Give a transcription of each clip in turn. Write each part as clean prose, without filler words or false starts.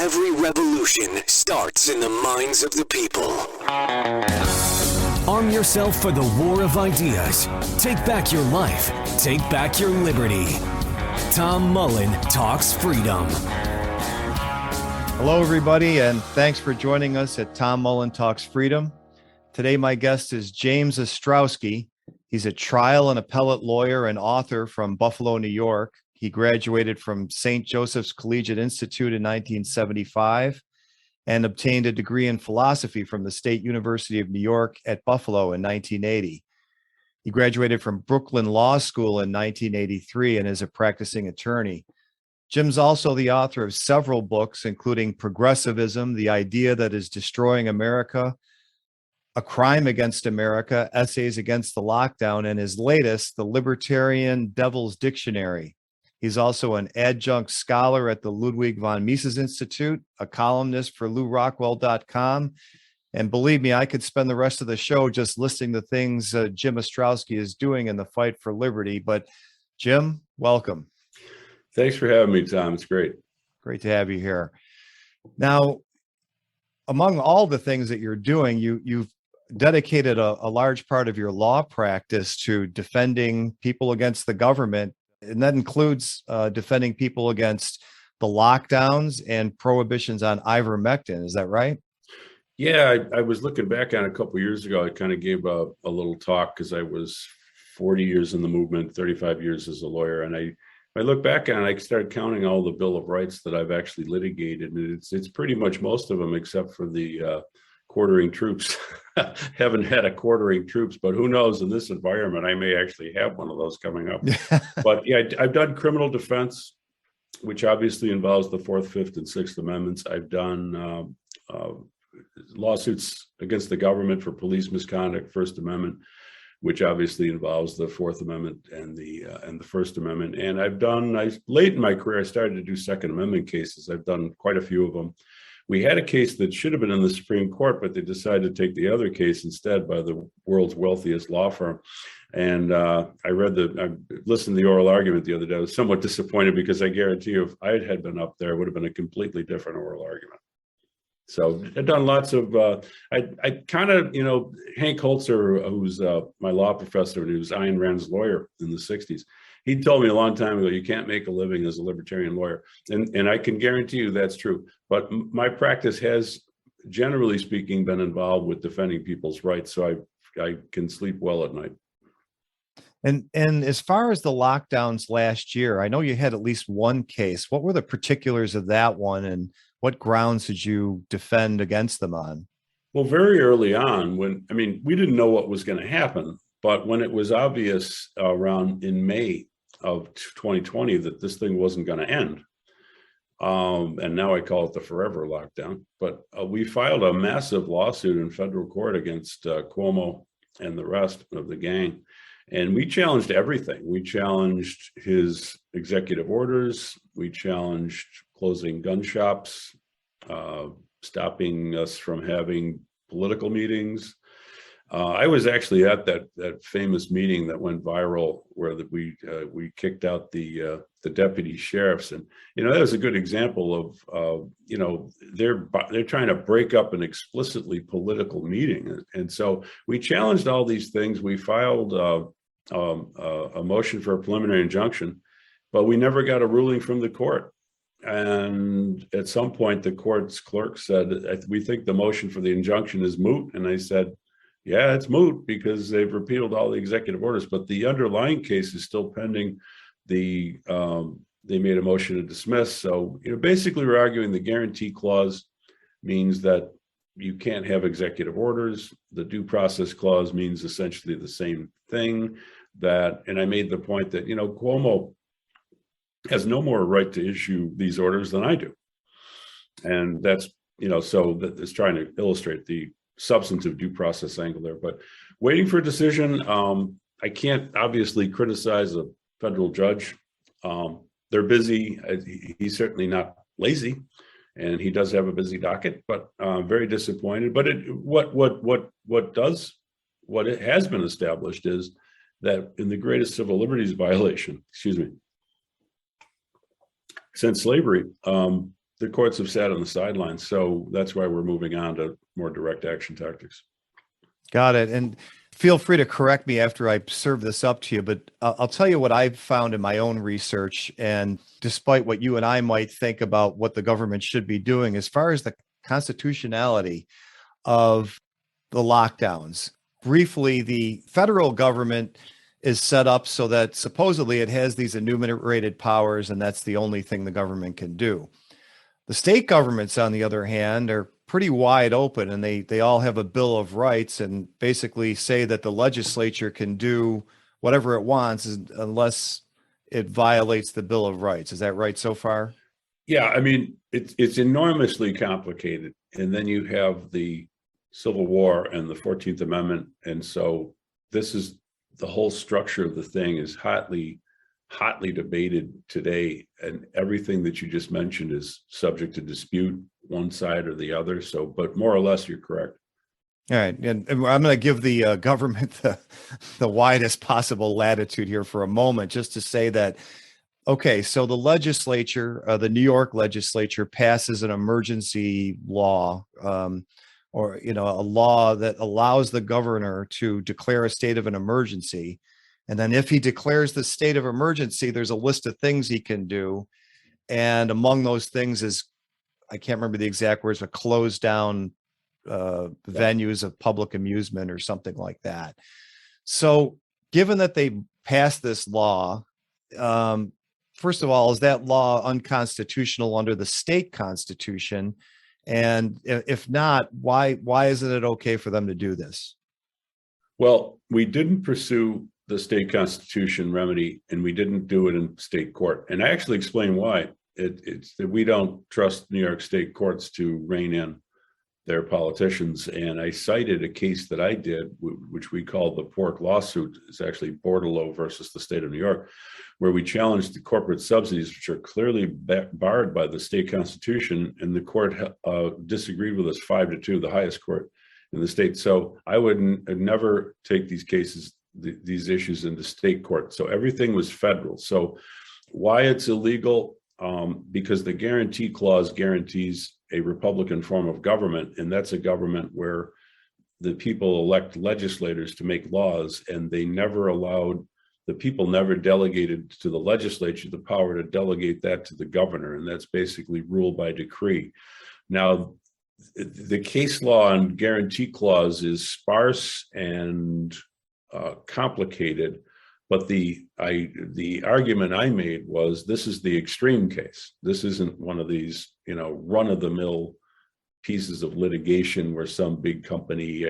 Every revolution starts in the minds of the people. Arm yourself for the war of ideas. Take back your life. Take back your liberty. Tom Mullen Talks Freedom. Hello, everybody, and thanks for joining us at Tom Mullen Talks Freedom. Today, my guest is James Ostrowski. He's a trial and appellate lawyer and author from Buffalo, New York. He graduated from St. Joseph's Collegiate Institute in 1975 and obtained a degree in philosophy from the State University of New York at Buffalo in 1980. He graduated from Brooklyn Law School in 1983 and is a practicing attorney. Jim's also the author of several books, including Progressivism, The Idea That Is Destroying America, A Crime Against America, Essays Against the Lockdown, and his latest, The Libertarian Devil's Dictionary. He's also an adjunct scholar at the Ludwig von Mises Institute, a columnist for LouRockwell.com. And believe me, I could spend the rest of the show just listing the things Jim Ostrowski is doing in the fight for liberty. But Jim, welcome. Thanks for having me, Tom. It's great. Great to have you here. Now, among all the things that you're doing, you've dedicated a large part of your law practice to defending people against the government, and that includes defending people against the lockdowns and prohibitions on ivermectin. Is that right? Yeah, I was looking back on a couple of years ago. I kind of gave a little talk because I was 40 years in the movement, 35 years as a lawyer, and I look back on it, I started counting all the Bill of Rights that I've actually litigated, and it's pretty much most of them except for the quartering troops. Haven't had a quartering troops, but who knows, in this environment, I may actually have one of those coming up. But yeah, I've done criminal defense, which obviously involves the Fourth, Fifth, and Sixth Amendments. I've done lawsuits against the government for police misconduct, First Amendment, which obviously involves the Fourth Amendment and the First Amendment. And late in my career, I started to do Second Amendment cases. I've done quite a few of them. We had a case that should have been in the Supreme Court, but they decided to take the other case instead by the world's wealthiest law firm. And I listened to the oral argument the other day. I was somewhat disappointed because I guarantee you, if I had been up there, it would have been a completely different oral argument. So I've done lots of, I kind of, Hank Holzer, who's my law professor, and he was Ayn Rand's lawyer in the 60s. He told me a long time ago, you can't make a living as a libertarian lawyer. And I can guarantee you that's true. But my practice has, generally speaking, been involved with defending people's rights. So I can sleep well at night. And as far as the lockdowns last year, I know you had at least one case. What were the particulars of that one, and what grounds did you defend against them on? Well, very early on, we didn't know what was going to happen, but when it was obvious around in May of 2020 that this thing wasn't going to end, and now I call it the forever lockdown, but we filed a massive lawsuit in federal court against Cuomo and the rest of the gang. And we challenged everything. We challenged his executive orders. We challenged closing gun shops, stopping us from having political meetings. I was actually at that famous meeting that went viral where we kicked out the deputy sheriffs, and that was a good example of they're trying to break up an explicitly political meeting, and so we challenged all these things. We filed a motion for a preliminary injunction, but we never got a ruling from the court. And at some point, the court's clerk said, "We think the motion for the injunction is moot," and I said, yeah, it's moot because they've repealed all the executive orders, but the underlying case is still pending. They made a motion to dismiss. So, basically we're arguing the guarantee clause means that you can't have executive orders. The due process clause means essentially the same thing. And I made the point that, Cuomo has no more right to issue these orders than I do. And that's, so that is trying to illustrate the substantive due process angle there, but waiting for a decision. I can't obviously criticize a federal judge. They're busy. He's certainly not lazy, and he does have a busy docket, but very disappointed. But what it has been established is that in the greatest civil liberties violation, since slavery, the courts have sat on the sidelines. So that's why we're moving on to more direct action tactics. Got it. And feel free to correct me after I serve this up to you, but I'll tell you what I've found in my own research. And despite what you and I might think about what the government should be doing, as far as the constitutionality of the lockdowns, briefly, the federal government is set up so that supposedly it has these enumerated powers, and that's the only thing the government can do. The state governments, on the other hand, are pretty wide open, and they all have a Bill of Rights and basically say that the legislature can do whatever it wants unless it violates the Bill of Rights. Is that right so far? Yeah, I mean, it's enormously complicated. And then you have the Civil War and the 14th Amendment. And so this is the whole structure of the thing is hotly debated today, and everything that you just mentioned is subject to dispute, one side or the other. So, but more or less, you're correct. All right, and I'm going to give the government the widest possible latitude here for a moment, just to say that, okay, so the legislature, the New York legislature, passes an emergency law, or a law that allows the governor to declare a state of an emergency. And then if he declares the state of emergency, there's a list of things he can do. And among those things is, I can't remember the exact words, but close down venues of public amusement or something like that. So given that they passed this law, first of all, is that law unconstitutional under the state constitution? And if not, why isn't it okay for them to do this? Well, we didn't pursue the state constitution remedy, and we didn't do it in state court. And I actually explain why. It's that we don't trust New York state courts to rein in their politicians. And I cited a case that I did, which we called the pork lawsuit. It's actually Bordelot versus the state of New York, where we challenged the corporate subsidies, which are clearly barred by the state constitution. And the court disagreed with us 5-2, the highest court in the state. So I would never take these cases, these issues into state court. So everything was federal. So why it's illegal? Because the guarantee clause guarantees a Republican form of government, and that's a government where the people elect legislators to make laws, and they never allowed, the people never delegated to the legislature the power to delegate that to the governor, and that's basically ruled by decree. Now, the case law on guarantee clause is sparse and complicated, but the argument I made was, this is the extreme case. This isn't one of these, run-of-the-mill pieces of litigation where some big company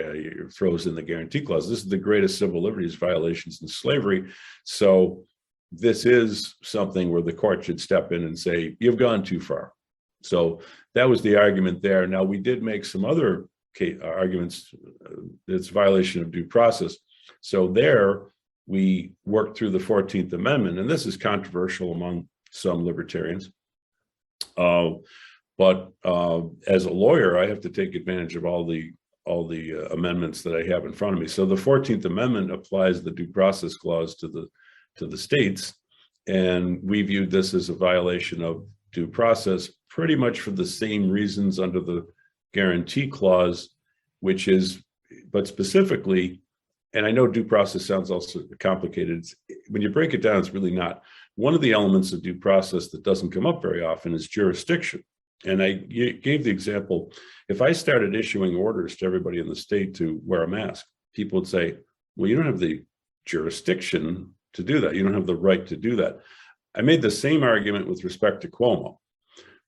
throws in the guarantee clause. This is the greatest civil liberties violations in slavery. So this is something where the court should step in and say, you've gone too far. So that was the argument there. Now, we did make some other arguments. It's violation of due process. So there, we worked through the 14th Amendment, and this is controversial among some libertarians. But as a lawyer, I have to take advantage of all the amendments that I have in front of me. So the 14th Amendment applies the due process clause to the states, and we viewed this as a violation of due process, pretty much for the same reasons under the guarantee clause, which is, but specifically. And I know due process sounds also complicated. When you break it down, it's really not. One of the elements of due process that doesn't come up very often is jurisdiction. And I gave the example, if I started issuing orders to everybody in the state to wear a mask, people would say, well, you don't have the jurisdiction to do that. You don't have the right to do that. I made the same argument with respect to Cuomo,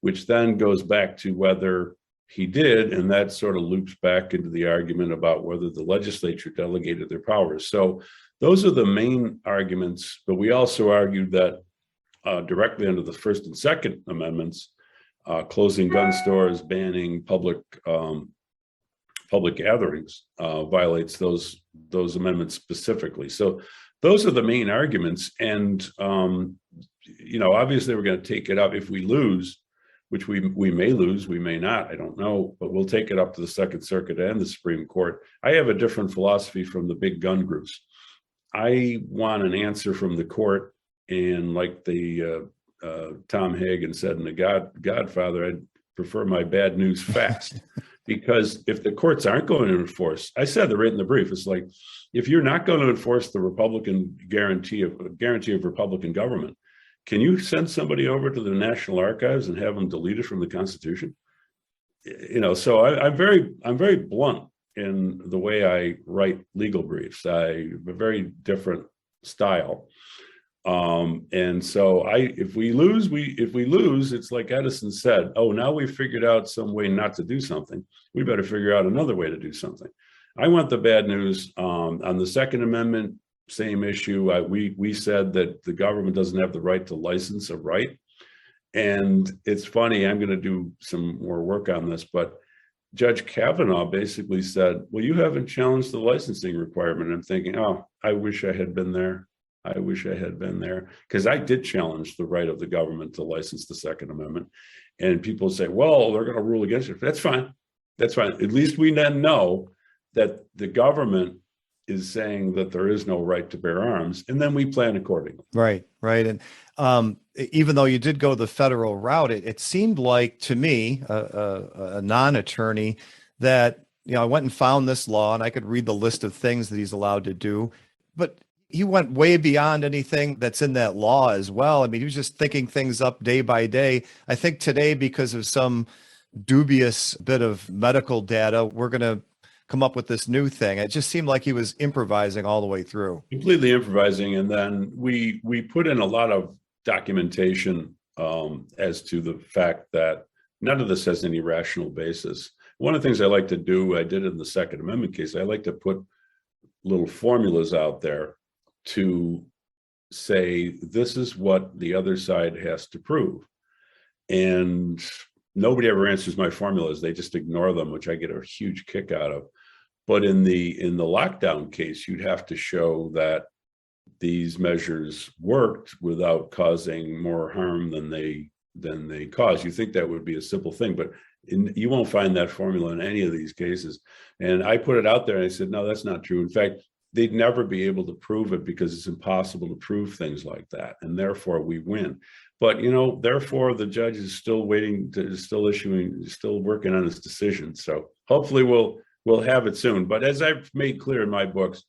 which then goes back to whether he did, and that sort of loops back into the argument about whether the legislature delegated their powers. So those are the main arguments, but we also argued that directly under the First and Second Amendments, closing gun stores, banning public gatherings violates those amendments specifically. So those are the main arguments, and obviously we're going to take it up if we lose, which we may lose, we may not, I don't know, but we'll take it up to the Second Circuit and the Supreme Court. I have a different philosophy from the big gun groups. I want an answer from the court, and like the Tom Hagen said in The Godfather, prefer my bad news fast. Because if the courts aren't going to enforce, I said right in the brief, it's like, if you're not going to enforce the Republican guarantee of Republican government, can you send somebody over to the National Archives and have them delete it from the Constitution? So I'm very blunt in the way I write legal briefs. I have a very different style. And so if we lose, it's like Edison said, oh, now we've figured out some way not to do something. We better figure out another way to do something. I want the bad news. On the Second Amendment, same issue. We said that the government doesn't have the right to license a right. And it's funny, I'm going to do some more work on this, but Judge Kavanaugh basically said, well, you haven't challenged the licensing requirement. I'm thinking, oh, I wish I had been there. I wish I had been there, because I did challenge the right of the government to license the Second Amendment. And people say, well, they're going to rule against it. That's fine. That's fine. At least we then know that the government is saying that there is no right to bear arms, and then we plan accordingly. Right. And even though you did go the federal route, it seemed like to me, a non-attorney, that, I went and found this law and I could read the list of things that he's allowed to do, but he went way beyond anything that's in that law as well. I mean, he was just thinking things up day by day. I think today, because of some dubious bit of medical data, we're going to come up with this new thing. It just seemed like he was improvising all the way through. Completely improvising. And then we put in a lot of documentation as to the fact that none of this has any rational basis. One of the things I like to do, I did in the Second Amendment case, I like to put little formulas out there to say, this is what the other side has to prove. And nobody ever answers my formulas. They just ignore them, which I get a huge kick out of. But in the lockdown case, you'd have to show that these measures worked without causing more harm than they caused. You think that would be a simple thing, but you won't find that formula in any of these cases. And I put it out there and I said, no, that's not true. In fact, they'd never be able to prove it because it's impossible to prove things like that. And therefore we win. But, therefore the judge is still still working on his decision. So hopefully we'll have it soon. But as I've made clear in my books,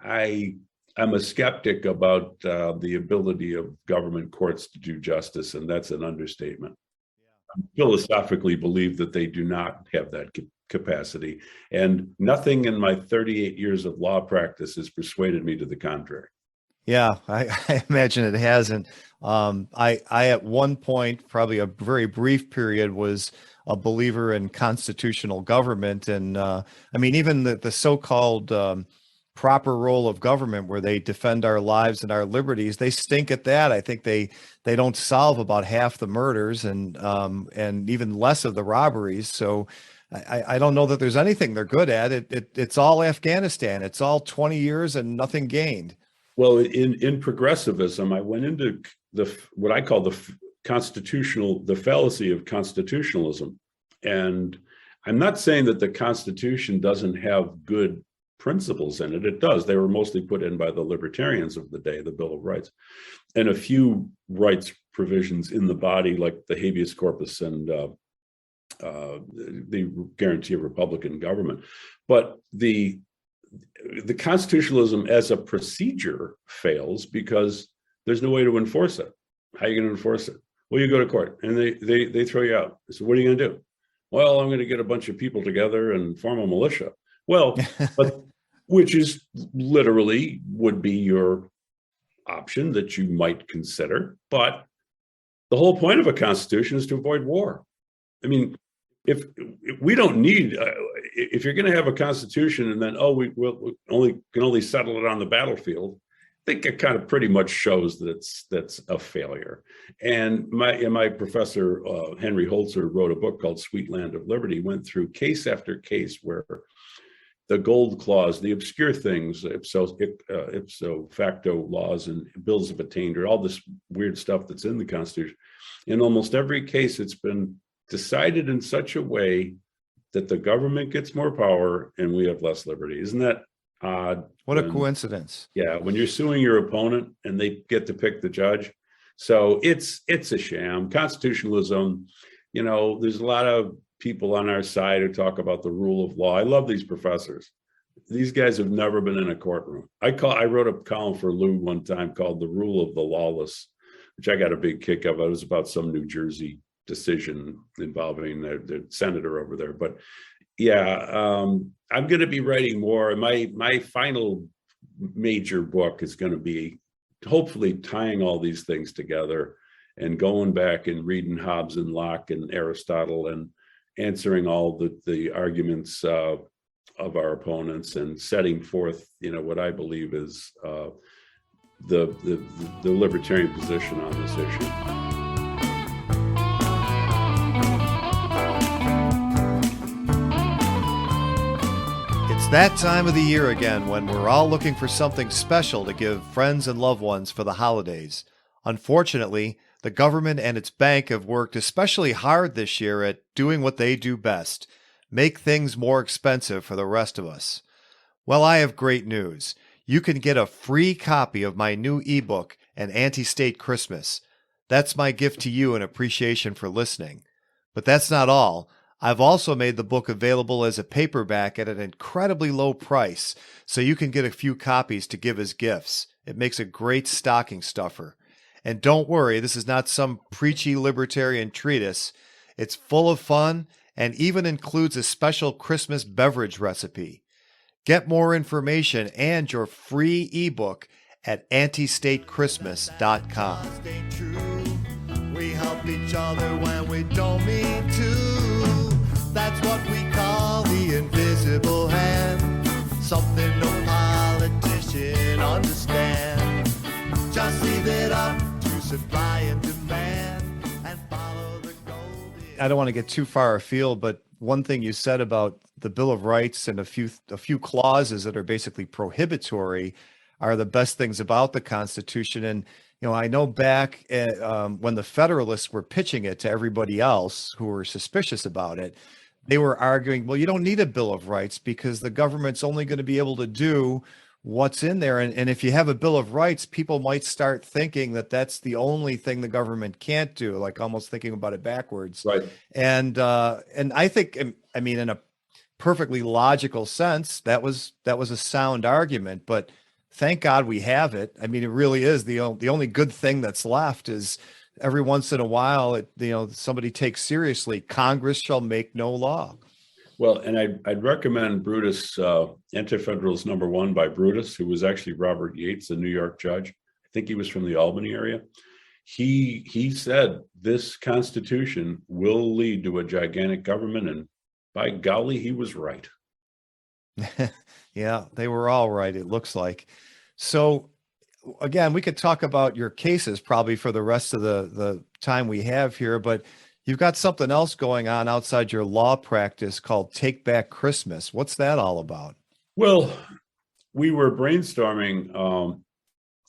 I'm a skeptic about the ability of government courts to do justice. And that's an understatement. I philosophically believe that they do not have that capacity. And nothing in my 38 years of law practice has persuaded me to the contrary. Yeah, I imagine it hasn't. I at one point, probably a very brief period, was a believer in constitutional government. And even the so-called proper role of government, where they defend our lives and our liberties, they stink at that. I think they don't solve about half the murders and even less of the robberies. So I don't know that there's anything they're good at. It's all Afghanistan. It's all 20 years and nothing gained. Well, in progressivism, I went into what I call the fallacy of constitutionalism. And I'm not saying that the Constitution doesn't have good principles in it. It does. They were mostly put in by the libertarians of the day, the Bill of Rights, and a few rights provisions in the body, like the habeas corpus and the guarantee of Republican government. But the constitutionalism as a procedure fails because there's no way to enforce it. How are you going to enforce it? Well, you go to court and they throw you out. So what are you going to do? Well, I'm going to get a bunch of people together and form a militia. Well, but which is literally would be your option that you might consider. But the whole point of a constitution is to avoid war. I mean, if we don't need, if you're going to have a constitution and then, we can only settle it on the battlefield, I think it kind of pretty much shows that that's a failure. And my professor, Henry Holzer, wrote a book called Sweet Land of Liberty, went through case after case where the gold clause, the obscure things, ipso facto laws and bills of attainder, all this weird stuff that's in the Constitution. In almost every case, it's been decided in such a way that the government gets more power and we have less liberty. Isn't that odd? What a coincidence. Yeah, when you're suing your opponent and they get to pick the judge. So it's a sham. Constitutionalism, there's a lot of people on our side who talk about the rule of law. I love these professors. These guys have never been in a courtroom. I wrote a column for Lou one time called "The Rule of the Lawless," which I got a big kick of. It was about some New Jersey decision involving the senator over there. But yeah, I'm going to be writing more. My final major book is going to be hopefully tying all these things together and going back and reading Hobbes and Locke and Aristotle and answering all the arguments of our opponents and setting forth, what I believe is the libertarian position on this issue. It's that time of the year again when we're all looking for something special to give friends and loved ones for the holidays. Unfortunately, the government and its bank have worked especially hard this year at doing what they do best: make things more expensive for the rest of us. Well, I have great news. You can get a free copy of my new ebook, An Anti-State Christmas. That's my gift to you in appreciation for listening. But that's not all. I've also made the book available as a paperback at an incredibly low price, so you can get a few copies to give as gifts. It makes a great stocking stuffer. And don't worry, this is not some preachy libertarian treatise. It's full of fun and even includes a special Christmas beverage recipe. Get more information and your free ebook at antistatechristmas.com. We help each other when we don't mean to. That's what we call the invisible hand. Something no politician understands. Just leave it up to supply and demand and follow the gold. I don't want to get too far afield, but one thing you said about the Bill of Rights and a few clauses that are basically prohibitory are the best things about the Constitution. And I know back when the Federalists were pitching it to everybody else who were suspicious about it, they were arguing, well, you don't need a Bill of Rights because the government's only going to be able to do what's in there. And if you have a Bill of Rights, people might start thinking that that's the only thing the government can't do, like almost thinking about it backwards. Right. And I think, in a perfectly logical sense, that was a sound argument, but thank God we have it. It really is the only good thing that's left is every once in a while, somebody takes seriously, Congress shall make no law. Well, and I'd recommend Brutus, Anti-Federalist #1 by Brutus, who was actually Robert Yates, a New York judge. I think he was from the Albany area. He said this Constitution will lead to a gigantic government, and by golly, he was right. Yeah, they were all right, it looks like. So again, we could talk about your cases probably for the rest of the time we have here, but you've got something else going on outside your law practice called Take Back Christmas. What's that all about? Well, we were brainstorming.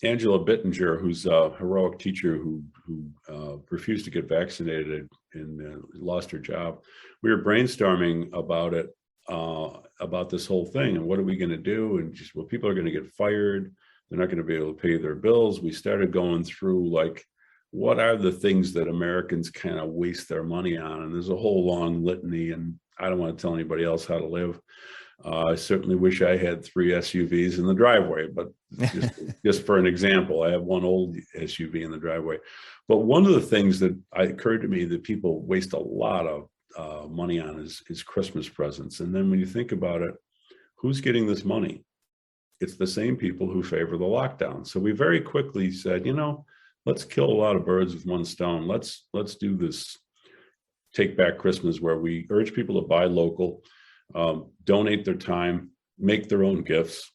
Angela Bittinger, who's a heroic teacher who refused to get vaccinated and lost her job. We were brainstorming about it, about this whole thing, and what are we going to do? And just, well, people are going to get fired. They're not going to be able to pay their bills. We started going through, like, what are the things that Americans kind of waste their money on? And there's a whole long litany, and I don't want to tell anybody else how to live. I certainly wish I had 3 SUVs in the driveway, but just for an example, I have one old SUV in the driveway. But one of the things that occurred to me that people waste a lot of money on is Christmas presents. And then when you think about it, who's getting this money? It's the same people who favor the lockdown. So we very quickly said, let's kill a lot of birds with one stone. Let's do this Take Back Christmas, where we urge people to buy local, donate their time, make their own gifts,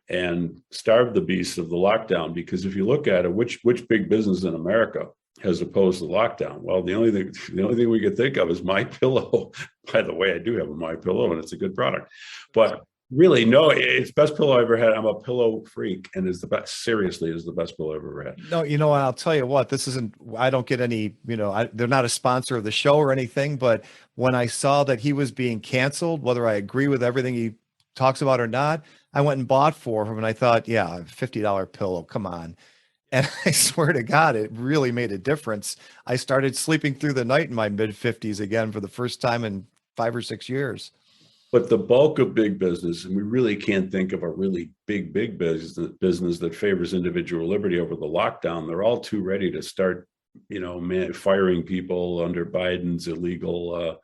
and starve the beasts of the lockdown. Because if you look at it, which big business in America has opposed the lockdown? Well, the only thing we could think of is My Pillow. By the way, I do have a My Pillow, and it's a good product. But really, no, it's the best pillow I ever had. I'm a pillow freak, and is the best. Seriously, is the best pillow I've ever had. No, I'll tell you what, this isn't, I don't get any, they're not a sponsor of the show or anything, but when I saw that he was being canceled, whether I agree with everything he talks about or not, I went and bought 4 of them, and I thought, yeah, a $50 pillow, come on. And I swear to God, it really made a difference. I started sleeping through the night in my mid 50s again for the first time in 5 or 6 years. But the bulk of big business, and we really can't think of a really big business that favors individual liberty over the lockdown. They're all too ready to start, firing people under Biden's illegal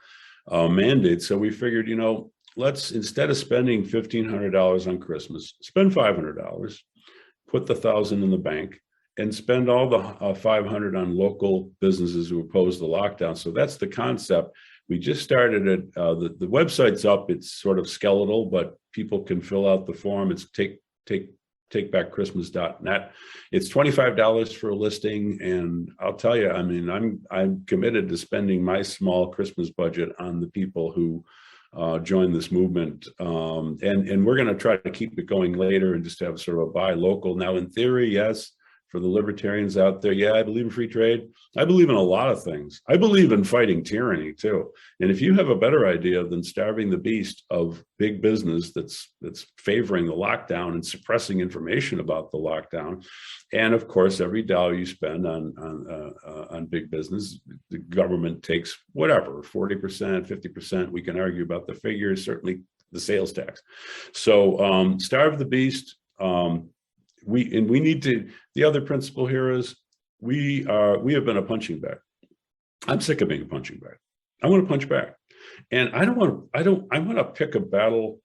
mandate. So we figured, let's, instead of spending $1,500 on Christmas, spend $500, put the 1,000 in the bank, and spend all the 500 on local businesses who oppose the lockdown. So that's the concept. We just started it. The website's up. It's sort of skeletal, but people can fill out the form. It's takebackchristmas.net. It's $25 for a listing, and I'll tell you, I mean, I'm committed to spending my small Christmas budget on the people who join this movement, and we're going to try to keep it going later and just have sort of a buy local. Now, in theory, yes. For the libertarians out there, yeah, I believe in free trade. I believe in a lot of things. I believe in fighting tyranny too. And if you have a better idea than starving the beast of big business that's favoring the lockdown and suppressing information about the lockdown, and of course, every dollar you spend on big business, the government takes whatever, 40%, 50%. We can argue about the figures. Certainly, the sales tax. So starve the beast. We need to. The other principle here is we have been a punching bag. I'm sick of being a punching bag. I want to punch back, and I want to pick a battle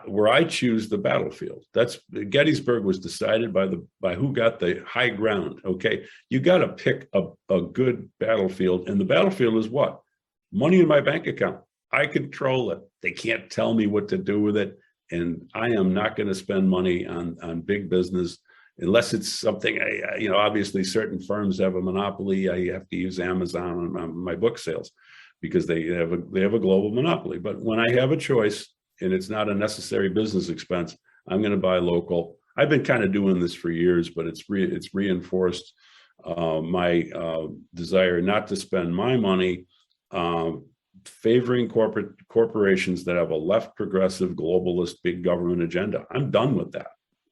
where I choose the battlefield. That's Gettysburg was decided by who got the high ground. Okay, you got to pick a good battlefield, and the battlefield is what? Money in my bank account. I control it. They can't tell me what to do with it. And I am not going to spend money on big business unless it's something, obviously certain firms have a monopoly. I have to use Amazon on my book sales because they have a global monopoly. But when I have a choice and it's not a necessary business expense, I'm going to buy local. I've been kind of doing this for years, but it's reinforced my desire not to spend my money favoring corporations that have a left progressive globalist big government agenda. I'm done with that.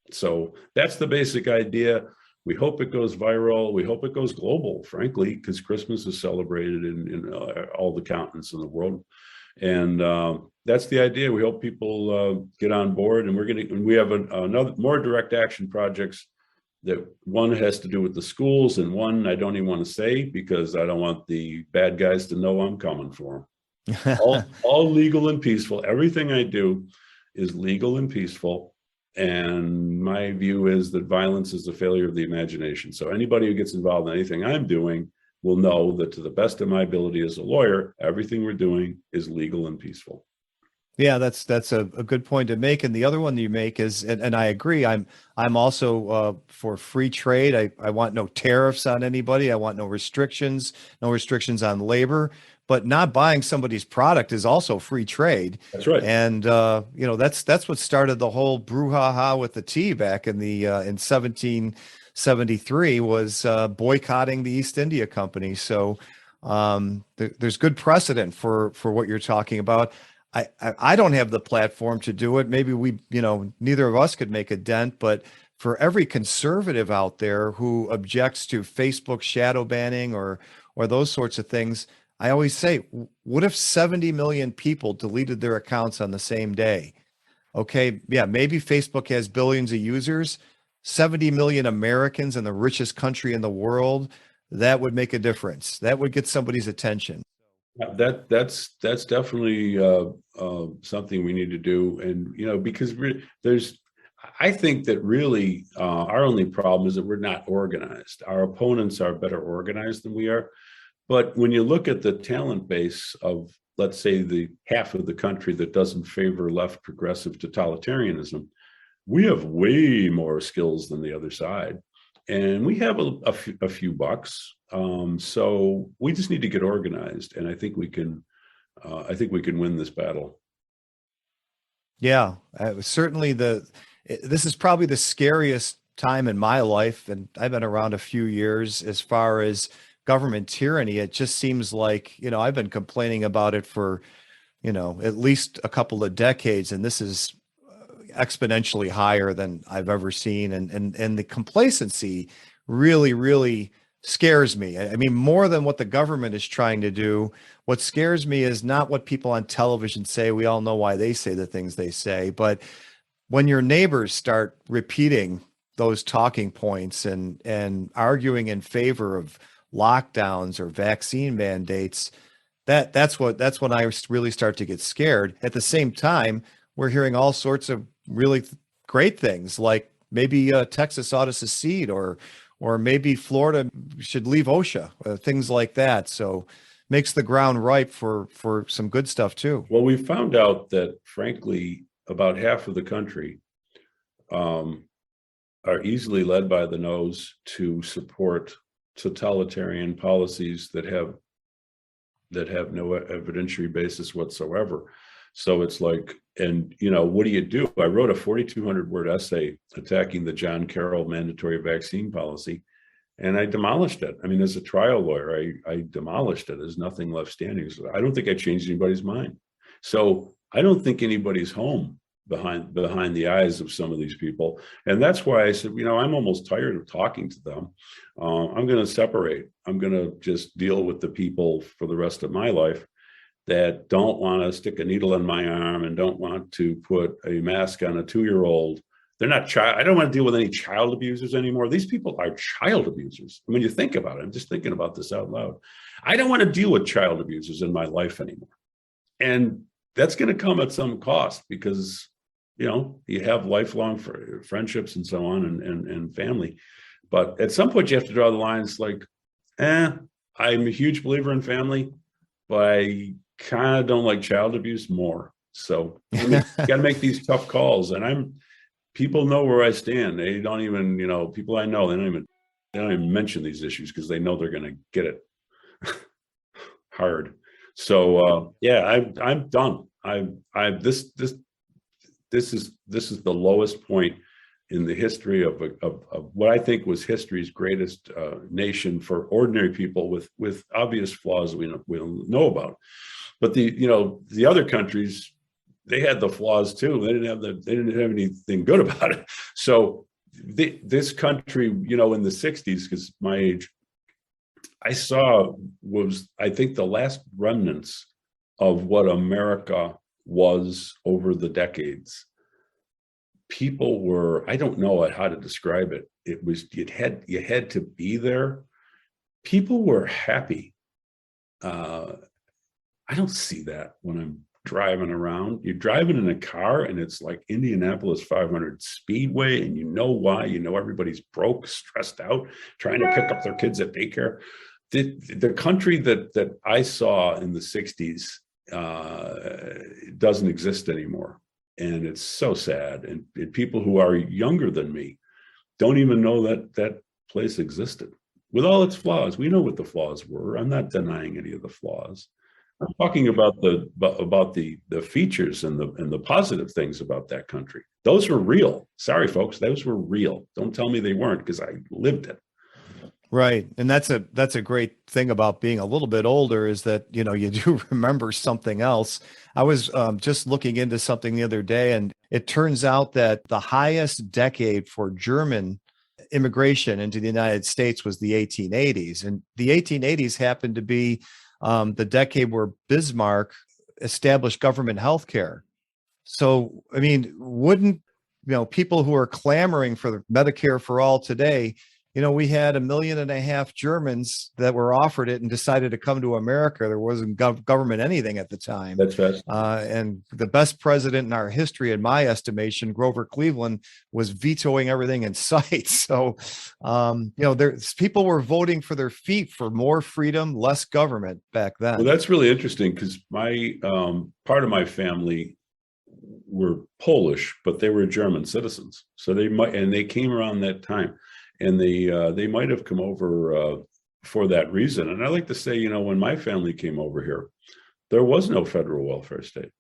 So that's the basic idea. We hope it goes viral. We hope it goes global, frankly, because Christmas is celebrated in all the continents in the world. And that's the idea. We hope people get on board, and we have another more direct action projects. That one has to do with the schools, and one I don't even want to say because I don't want the bad guys to know I'm coming for them. all legal and peaceful. Everything I do is legal and peaceful. And my view is that violence is a failure of the imagination. So anybody who gets involved in anything I'm doing will know that to the best of my ability as a lawyer, everything we're doing is legal and peaceful. Yeah, that's a good point to make. And the other one that you make is, and I agree, I'm also for free trade. I want no tariffs on anybody. I want no restrictions on labor. But not buying somebody's product is also free trade. That's right. And that's what started the whole brouhaha with the tea back in 1773 was boycotting the East India Company. So there's good precedent for what you're talking about. I don't have the platform to do it. Maybe neither of us could make a dent, but for every conservative out there who objects to Facebook shadow banning or those sorts of things, I always say, what if 70 million people deleted their accounts on the same day? Okay, yeah, maybe Facebook has billions of users, 70 million Americans in the richest country in the world, that would make a difference. That would get somebody's attention. That's definitely something we need to do. And, because I think that really our only problem is that we're not organized. Our opponents are better organized than we are. But when you look at the talent base of, let's say, the half of the country that doesn't favor left progressive totalitarianism, we have way more skills than the other side. And we have a few bucks. So we just need to get organized. And I think we can win this battle. Yeah, certainly this is probably the scariest time in my life. And I've been around a few years as far as government tyranny. It just seems like, I've been complaining about it for, at least a couple of decades. And this is, exponentially higher than I've ever seen. And the complacency really, really scares me. I mean, more than what the government is trying to do, what scares me is not what people on television say. We all know why they say the things they say, but when your neighbors start repeating those talking points and arguing in favor of lockdowns or vaccine mandates, that's when I really start to get scared. At the same time, we're hearing all sorts of really great things, like maybe Texas ought to secede, or maybe Florida should leave OSHA, things like that. So makes the ground ripe for some good stuff too. Well, we found out that, frankly, about half of the country are easily led by the nose to support totalitarian policies that have no evidentiary basis whatsoever. So it's like, and what do? I wrote a 4,200 word essay attacking the John Carroll mandatory vaccine policy, and I demolished it. I mean, as a trial lawyer, I demolished it. There's nothing left standing. So I don't think I changed anybody's mind. So I don't think anybody's home behind the eyes of some of these people. And that's why I said, I'm almost tired of talking to them. I'm going to separate. I'm going to just deal with the people for the rest of my life that don't want to stick a needle in my arm and don't want to put a mask on a 2-year-old. They're not child. I don't want to deal with any child abusers anymore. These people are child abusers. When you think about it, I'm just thinking about this out loud. I don't want to deal with child abusers in my life anymore. And that's going to come at some cost, because you have lifelong friendships and so on, and family. But at some point you have to draw the lines, like, I'm a huge believer in family, but I kind of don't like child abuse more. So you got to make these tough calls. And people know where I stand. They don't even, people I know, they don't even mention these issues because they know they're going to get it hard. So I'm done. This is the lowest point in the history of what I think was history's greatest nation for ordinary people with obvious flaws we don't know about. But the other countries, they had the flaws too. They didn't have anything good about it. So this country, in the 60s, because my age, I saw was, I think, the last remnants of what America was over the decades. People were, I don't know how to describe it. It was, you had to be there. People were happy. I don't see that when I'm driving around. You're driving in a car and it's like Indianapolis 500 Speedway, and you know why. Everybody's broke, stressed out, trying to pick up their kids at daycare. The country that I saw in the 60s doesn't exist anymore. And it's so sad. And people who are younger than me don't even know that place existed, with all its flaws. We know what the flaws were. I'm not denying any of the flaws. I'm talking about the features and the positive things about that country. Those were real. Sorry, folks, those were real. Don't tell me they weren't, because I lived it. Right. And that's a great thing about being a little bit older, is that, you do remember something else. I was just looking into something the other day, and it turns out that the highest decade for German immigration into the United States was the 1880s. And the 1880s happened to be the decade where Bismarck established government health care. So, I mean, wouldn't, people who are clamoring for Medicare for all today, we had 1.5 million Germans that were offered it and decided to come to America. There wasn't government anything at the time. That's right. And the best president in our history, in my estimation, Grover Cleveland, was vetoing everything in sight. So, people were voting for their feet for more freedom, less government back then. Well, that's really interesting, because my part of my family were Polish, but they were German citizens. So they came around that time. And they might have come over for that reason. And I like to say, when my family came over here, there was no federal welfare state.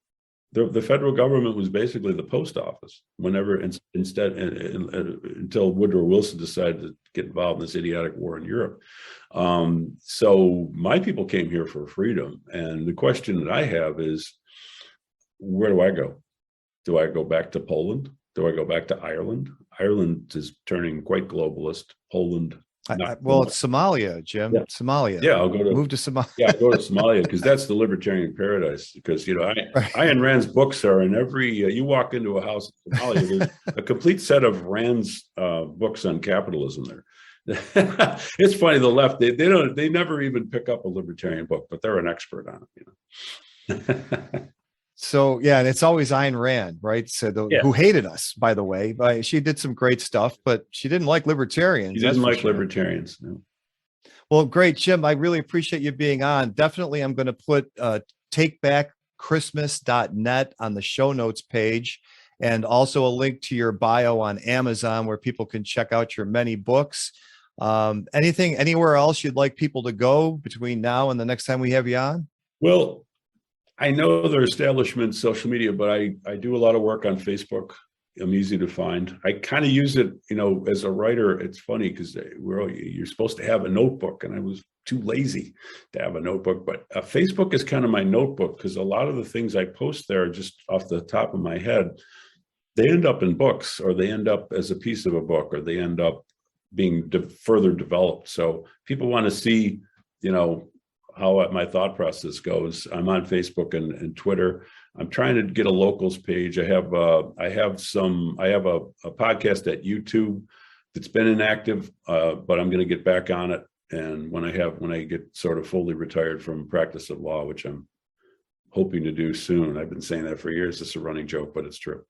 The federal government was basically the post office. Until Woodrow Wilson decided to get involved in this idiotic war in Europe. So my people came here for freedom. And the question that I have is, where do I go? Do I go back to Poland? Do I go back to Ireland? Ireland is turning quite globalist. Poland, not so much. It's Somalia, Jim. Yeah. Somalia. Yeah, I'll go to Move to Somalia. Yeah, I'll go to Somalia because that's the libertarian paradise. Because Ayn Rand's books are in every. You walk into a house in Somalia, there's a complete set of Rand's books on capitalism there. It's funny, the left they never even pick up a libertarian book, but they're an expert on it. So yeah, and it's always Ayn Rand, right? So who hated us, by the way. She did some great stuff, but she didn't like libertarians. She didn't like libertarians. No. Well, great, Jim. I really appreciate you being on. Definitely, I'm going to put takebackchristmas.net on the show notes page, and also a link to your bio on Amazon where people can check out your many books. Anywhere else you'd like people to go between now and the next time we have you on? Well, I know they're establishment social media, but I do a lot of work on Facebook. I'm easy to find. I kind of use it, as a writer. It's funny because you're supposed to have a notebook, and I was too lazy to have a notebook. But Facebook is kind of my notebook because a lot of the things I post there are just off the top of my head. They end up in books, or they end up as a piece of a book, or they end up being further developed. So people want to see, how my thought process goes. I'm on Facebook and Twitter. I'm trying to get a locals page. I have a podcast at YouTube that's been inactive, but I'm going to get back on it. And when I get sort of fully retired from practice of law, which I'm hoping to do soon. I've been saying that for years. It's a running joke, but it's true.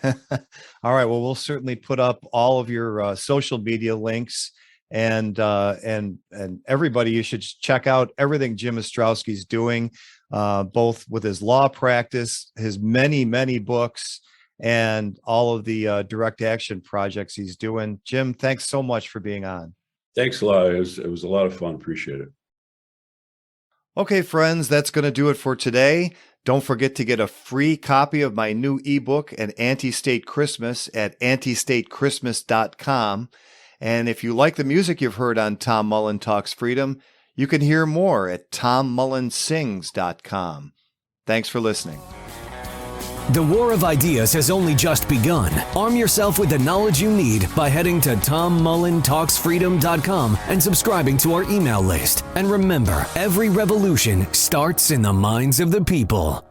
All right. Well, we'll certainly put up all of your social media links. And everybody, you should check out everything Jim Ostrowski's doing, both with his law practice, his many, many books, and all of the direct action projects he's doing. Jim, thanks so much for being on. Thanks a lot. It was a lot of fun. Appreciate it. Okay, friends, that's going to do it for today. Don't forget to get a free copy of my new ebook, An Anti-State Christmas, at antistatechristmas.com. And if you like the music you've heard on Tom Mullen Talks Freedom, you can hear more at tommullensings.com. Thanks for listening. The war of ideas has only just begun. Arm yourself with the knowledge you need by heading to tommullentalksfreedom.com and subscribing to our email list. And remember, every revolution starts in the minds of the people.